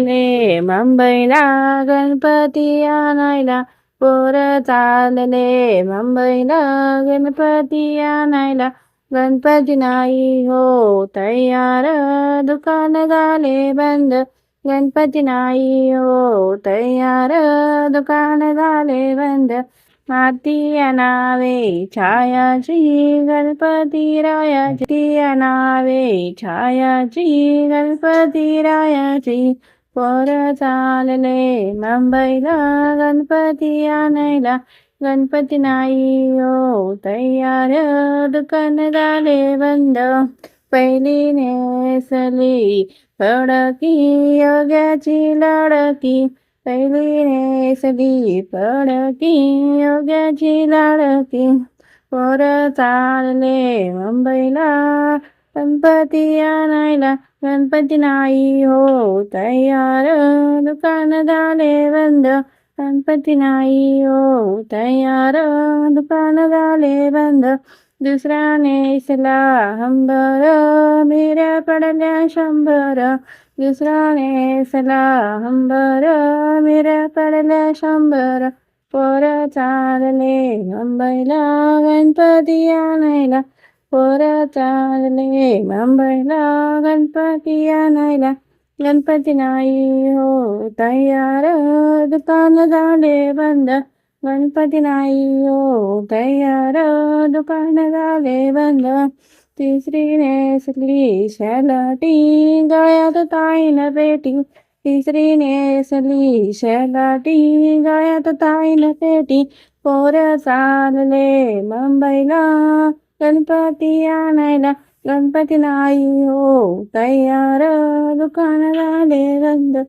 चालले मुंबईला गणपती आणायला. पोरं चालले मुंबईला गणपती आणायला. गणपती नाही हो तयार, दुकान झाले बंद. गणपती नाही हो तयार, दुकान झाले बंद. माती आणावे छायाची गणपती रायाची, आणावे छायाची गणपती रायाची. पोरं चालले मुंबईला गणपती आणायला. गणपती नाही हो तयार, दुकान झाले बंद. पहिली नेसली फडकी योग्याची लाडकी. पहिली नेसली फडकी योग्याची लाडकी. पोरं चालले मुंबईला गणपती आणायला. गणपती नाही हो तयार, दुकान झाले बंद. गणपती नाही हो तयार, दुकान झाले बंद. दुसरा नेसला हंबर, मिऱ्या पडल्या 100. दुसरा नेसला हंबर, मिऱ्या पडल्या 100. पोरं चालले मुंबईला गणपती आणायला. पोरं चालले मुंबईला गणपती आणायला. गणपती नाही हो तयार, दुकान झाले बंद. गणपती नाही हो तयार, दुकान झाले बंद. तिसरी नेसली शॅलटी, गळ्यात ताईन पेटी. तिसरी नेसली शॅलटी, गळ्यात ताईन पेटी. पोरं चालले मुंबईला गणपती आणायला. गणपती नाही हो तयार, दुकान झाले बंद.